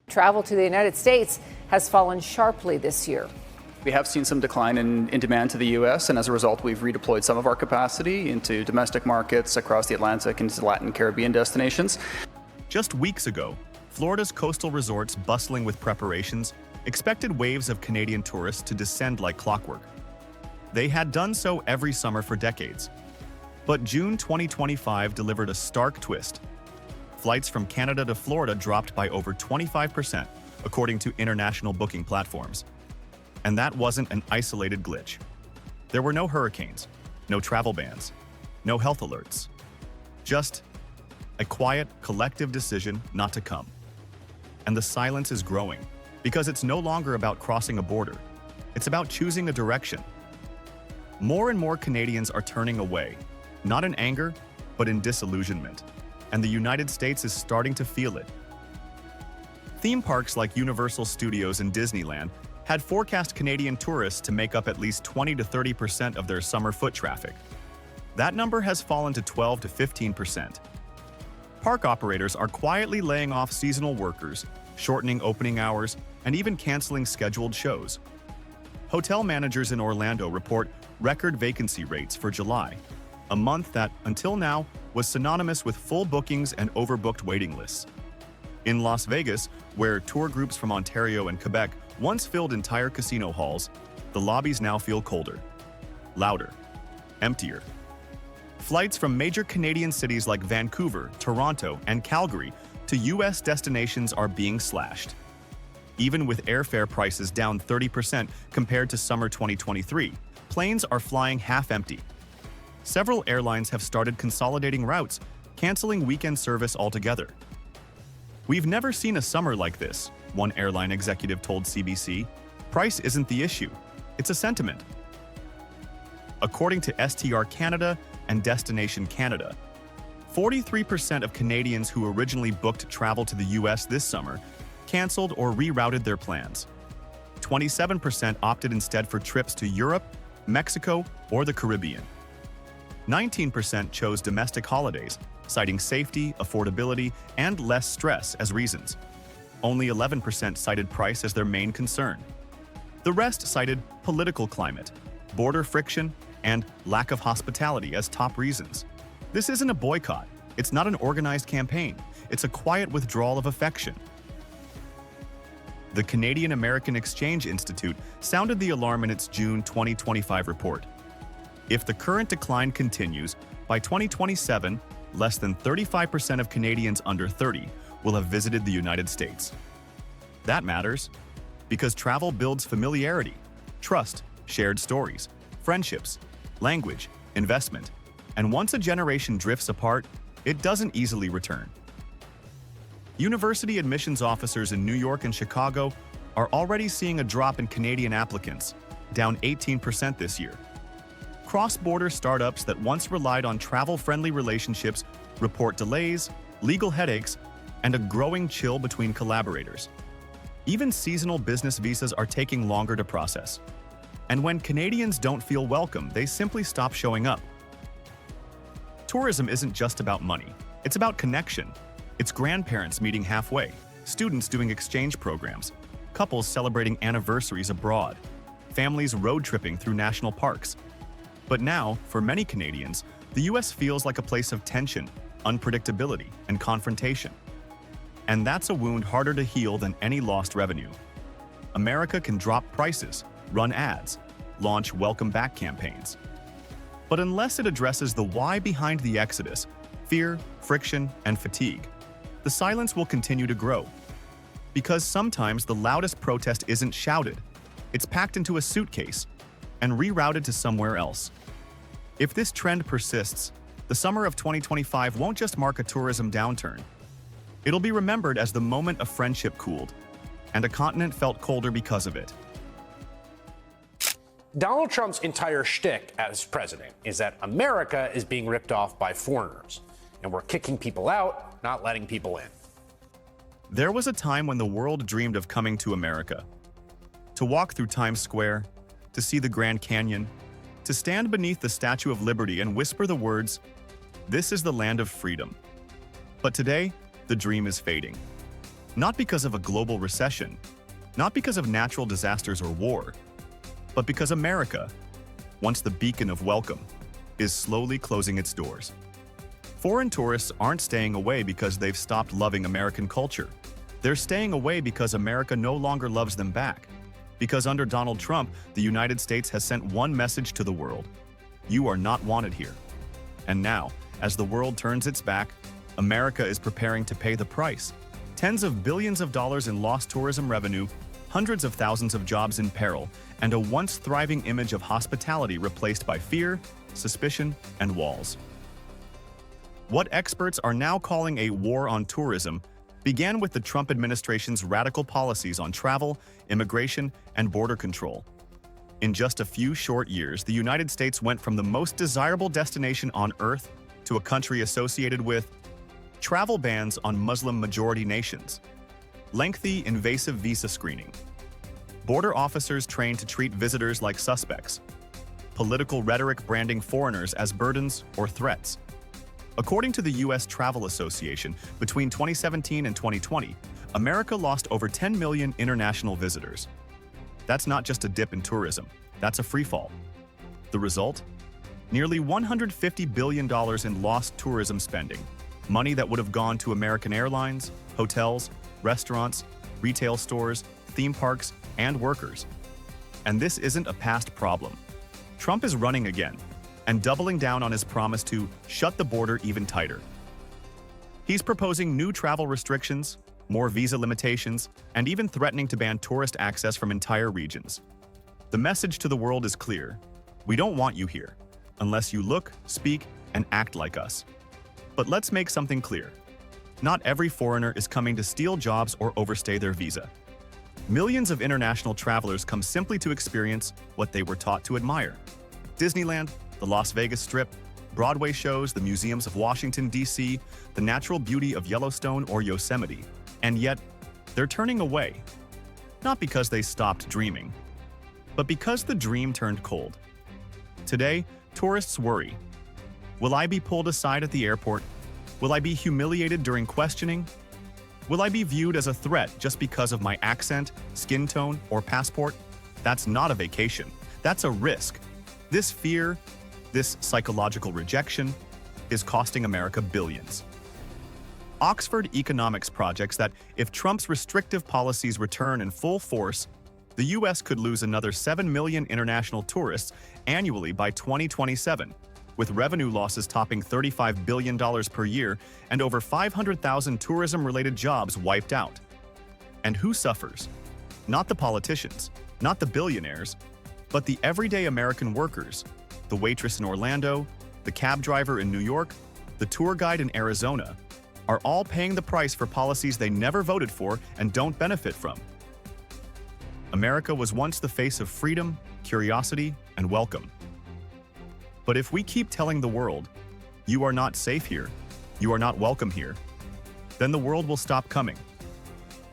Travel to the United States has fallen sharply this year. We have seen some decline in demand to the U.S., and as a result, we've redeployed some of our capacity into domestic markets across the Atlantic and into Latin Caribbean destinations. Just weeks ago, Florida's coastal resorts bustling with preparations expected waves of Canadian tourists to descend like clockwork. They had done so every summer for decades. But June 2025 delivered a stark twist. Flights from Canada to Florida dropped by over 25%, according to international booking platforms. And that wasn't an isolated glitch. There were no hurricanes, no travel bans, no health alerts. Just a quiet, collective decision not to come. And the silence is growing, because it's no longer about crossing a border. It's about choosing a direction. More and more Canadians are turning away, not in anger, but in disillusionment. And the United States is starting to feel it. Theme parks like Universal Studios and Disneyland had forecast Canadian tourists to make up at least 20 to 30% of their summer foot traffic. That number has fallen to 12 to 15%. Park operators are quietly laying off seasonal workers, shortening opening hours, and even canceling scheduled shows. Hotel managers in Orlando report record vacancy rates for July, a month that, until now, was synonymous with full bookings and overbooked waiting lists. In Las Vegas, where tour groups from Ontario and Quebec once filled entire casino halls, the lobbies now feel colder, louder, emptier. Flights from major Canadian cities like Vancouver, Toronto, and Calgary to U.S. destinations are being slashed. Even with airfare prices down 30% compared to summer 2023, planes are flying half empty. Several airlines have started consolidating routes, canceling weekend service altogether. "We've never seen a summer like this," one airline executive told CBC. "Price isn't the issue, it's a sentiment." According to STR Canada and Destination Canada, 43% of Canadians who originally booked travel to the U.S. this summer canceled or rerouted their plans. 27% opted instead for trips to Europe, Mexico, or the Caribbean. 19% chose domestic holidays, citing safety, affordability, and less stress as reasons. Only 11% cited price as their main concern. The rest cited political climate, border friction, and lack of hospitality as top reasons. This isn't a boycott. It's not an organized campaign. It's a quiet withdrawal of affection. The Canadian American Exchange Institute sounded the alarm in its June 2025 report. If the current decline continues, by 2027, less than 35% of Canadians under 30 will have visited the United States. That matters because travel builds familiarity, trust, shared stories, friendships, language, investment, and once a generation drifts apart, it doesn't easily return. University admissions officers in New York and Chicago are already seeing a drop in Canadian applicants, down 18% this year. Cross-border startups that once relied on travel-friendly relationships report delays, legal headaches, and a growing chill between collaborators. Even seasonal business visas are taking longer to process. And when Canadians don't feel welcome, they simply stop showing up. Tourism isn't just about money. It's about connection. It's grandparents meeting halfway, students doing exchange programs, couples celebrating anniversaries abroad, families road tripping through national parks. But now, for many Canadians, the U.S. feels like a place of tension, unpredictability, and confrontation. And that's a wound harder to heal than any lost revenue. America can drop prices, run ads, launch welcome back campaigns. But unless it addresses the why behind the exodus, fear, friction, and fatigue, the silence will continue to grow. Because sometimes the loudest protest isn't shouted, it's packed into a suitcase and rerouted to somewhere else. If this trend persists, the summer of 2025 won't just mark a tourism downturn. It'll be remembered as the moment a friendship cooled, and a continent felt colder because of it. Donald Trump's entire shtick as president is that America is being ripped off by foreigners, and we're kicking people out, not letting people in. There was a time when the world dreamed of coming to America. To walk through Times Square, to see the Grand Canyon, to stand beneath the Statue of Liberty and whisper the words, "This is the land of freedom." But today, the dream is fading. Not because of a global recession, not because of natural disasters or war, but because America, once the beacon of welcome, is slowly closing its doors. Foreign tourists aren't staying away because they've stopped loving American culture. They're staying away because America no longer loves them back. Because under Donald Trump, the United States has sent one message to the world: you are not wanted here. And now, as the world turns its back, America is preparing to pay the price. Tens of billions of dollars in lost tourism revenue, hundreds of thousands of jobs in peril, and a once thriving image of hospitality replaced by fear, suspicion, and walls. What experts are now calling a war on tourism began with the Trump administration's radical policies on travel, immigration, and border control. In just a few short years, the United States went from the most desirable destination on earth to a country associated with travel bans on Muslim-majority nations, lengthy, invasive visa screening, border officers trained to treat visitors like suspects, political rhetoric branding foreigners as burdens or threats. According to the U.S. Travel Association, between 2017 and 2020, America lost over 10 million international visitors. That's not just a dip in tourism, that's a freefall. The result? Nearly $150 billion in lost tourism spending, money that would have gone to American airlines, hotels, restaurants, retail stores, theme parks, and workers. And this isn't a past problem. Trump is running again, and doubling down on his promise to shut the border even tighter. He's proposing new travel restrictions, more visa limitations, and even threatening to ban tourist access from entire regions. The message to the world is clear: we don't want you here, unless you look, speak, and act like us. But let's make something clear. Not every foreigner is coming to steal jobs or overstay their visa. Millions of international travelers come simply to experience what they were taught to admire: Disneyland, the Las Vegas Strip, Broadway shows, the museums of Washington, D.C., the natural beauty of Yellowstone or Yosemite. And yet, they're turning away. Not because they stopped dreaming, but because the dream turned cold. Today, tourists worry. Will I be pulled aside at the airport? Will I be humiliated during questioning? Will I be viewed as a threat just because of my accent, skin tone, or passport? That's not a vacation. That's a risk. This fear, this psychological rejection, is costing America billions. Oxford economics projects that if Trump's restrictive policies return in full force, the U.S. could lose another 7 million international tourists annually by 2027, with revenue losses topping $35 billion per year and over 500,000 tourism-related jobs wiped out. And who suffers? Not the politicians, not the billionaires, but the everyday American workers, the waitress in Orlando, the cab driver in New York, the tour guide in Arizona, are all paying the price for policies they never voted for and don't benefit from. America was once the face of freedom, curiosity, and welcome. But if we keep telling the world, you are not safe here, you are not welcome here, then the world will stop coming.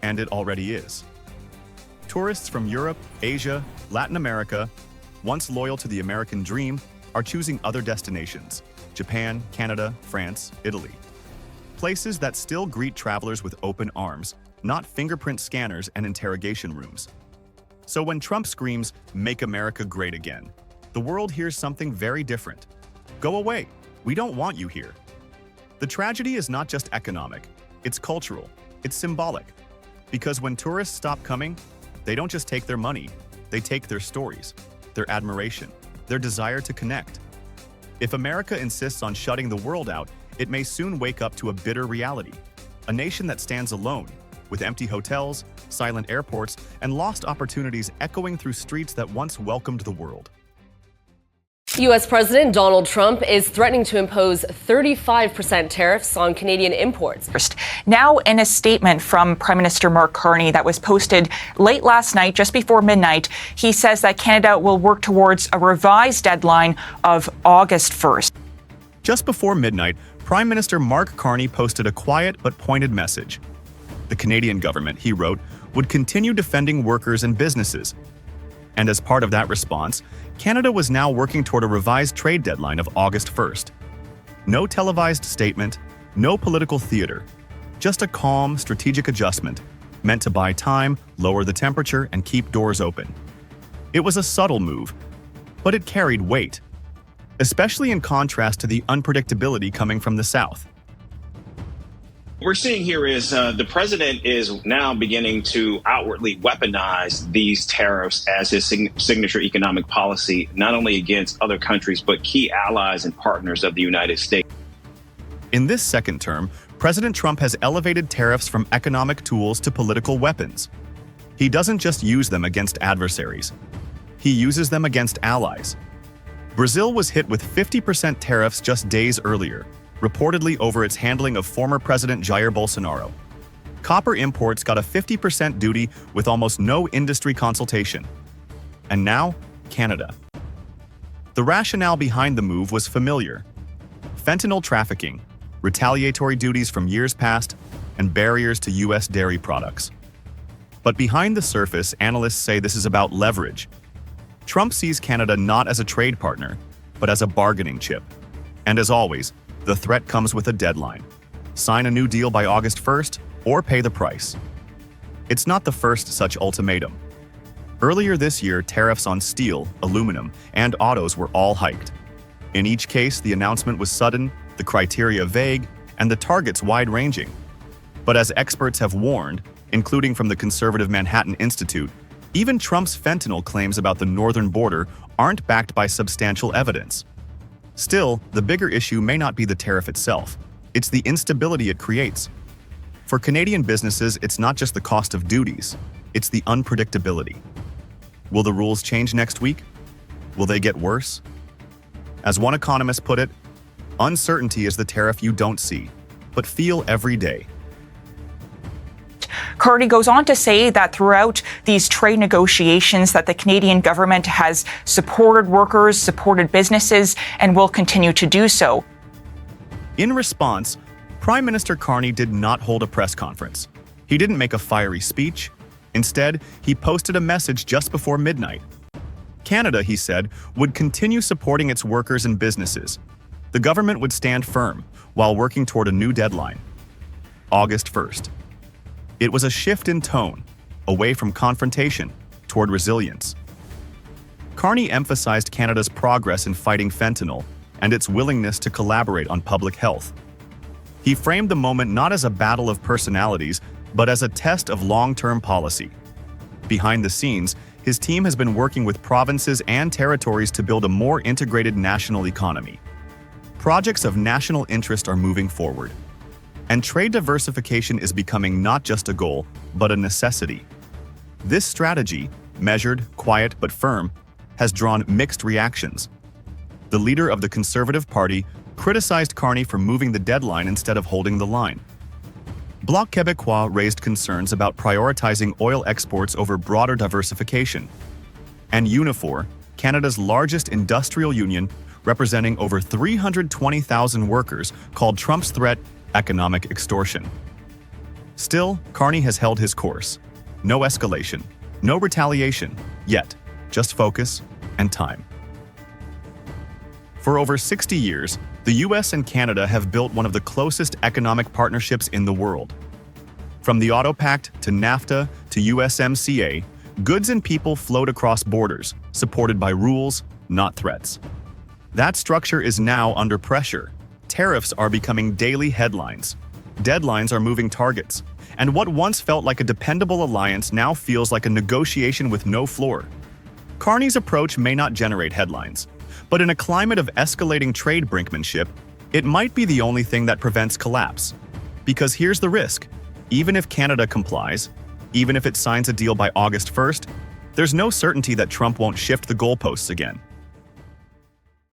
And it already is. Tourists from Europe, Asia, Latin America, once loyal to the American dream, are choosing other destinations: Japan, Canada, France, Italy. Places that still greet travelers with open arms, not fingerprint scanners and interrogation rooms. So when Trump screams, "Make America Great Again," the world hears something very different. Go away. We don't want you here. The tragedy is not just economic, it's cultural, it's symbolic. Because when tourists stop coming, they don't just take their money, they take their stories, their admiration, their desire to connect. If America insists on shutting the world out, it may soon wake up to a bitter reality: a nation that stands alone, with empty hotels, silent airports, and lost opportunities echoing through streets that once welcomed the world. U.S. President Donald Trump is threatening to impose 35% tariffs on Canadian imports. Now, in a statement from Prime Minister Mark Carney that was posted late last night, just before midnight, he says that Canada will work towards a revised deadline of August 1st. Just before midnight, Prime Minister Mark Carney posted a quiet but pointed message. The Canadian government, he wrote, would continue defending workers and businesses. And as part of that response, Canada was now working toward a revised trade deadline of August 1st. No televised statement, no political theater, Just a calm, strategic adjustment, meant to buy time, lower the temperature, and keep doors open. It was a subtle move, but it carried weight, especially in contrast to the unpredictability coming from the South. What we're seeing here is the president is now beginning to outwardly weaponize these tariffs as his signature economic policy, not only against other countries, but key allies and partners of the United States. In this second term, President Trump has elevated tariffs from economic tools to political weapons. He doesn't just use them against adversaries. He uses them against allies. Brazil was hit with 50% tariffs just days earlier, reportedly over its handling of former President Jair Bolsonaro. Copper imports got a 50% duty with almost no industry consultation. And now, Canada. The rationale behind the move was familiar: fentanyl trafficking, retaliatory duties from years past, and barriers to U.S. dairy products. But behind the surface, analysts say this is about leverage. Trump sees Canada not as a trade partner, but as a bargaining chip. And as always, the threat comes with a deadline. Sign a new deal by August 1st, or pay the price. It's not the first such ultimatum. Earlier this year, tariffs on steel, aluminum, and autos were all hiked. In each case, the announcement was sudden, the criteria vague, and the targets wide-ranging. But as experts have warned, including from the conservative Manhattan Institute, even Trump's fentanyl claims about the northern border aren't backed by substantial evidence. Still, the bigger issue may not be the tariff itself. It's the instability it creates. For Canadian businesses, it's not just the cost of duties, it's the unpredictability. Will the rules change next week? Will they get worse? As one economist put it, uncertainty is the tariff you don't see, but feel every day. Carney goes on to say that throughout these trade negotiations that the Canadian government has supported workers, supported businesses, and will continue to do so. In response, Prime Minister Carney did not hold a press conference. He didn't make a fiery speech. Instead, he posted a message just before midnight. Canada, he said, would continue supporting its workers and businesses. The government would stand firm while working toward a new deadline, August 1st. It was a shift in tone, away from confrontation toward resilience. Carney emphasized Canada's progress in fighting fentanyl and its willingness to collaborate on public health. He framed the moment not as a battle of personalities, but as a test of long-term policy. Behind the scenes, his team has been working with provinces and territories to build a more integrated national economy. Projects of national interest are moving forward. And trade diversification is becoming not just a goal, but a necessity. This strategy, measured, quiet, but firm, has drawn mixed reactions. The leader of the Conservative Party criticized Carney for moving the deadline instead of holding the line. Bloc Québécois raised concerns about prioritizing oil exports over broader diversification. And Unifor, Canada's largest industrial union, representing over 320,000 workers, called Trump's threat economic extortion. Still, Carney has held his course. No escalation, no retaliation, yet, just focus and time. For over 60 years, the US and Canada have built one of the closest economic partnerships in the world. From the Auto Pact to NAFTA to USMCA, goods and people flowed across borders, supported by rules, not threats. That structure is now under pressure. Tariffs are becoming daily headlines. Deadlines are moving targets. And what once felt like a dependable alliance now feels like a negotiation with no floor. Carney's approach may not generate headlines, but in a climate of escalating trade brinkmanship, it might be the only thing that prevents collapse. Because here's the risk. Even if Canada complies, even if it signs a deal by August 1st, there's no certainty that Trump won't shift the goalposts again.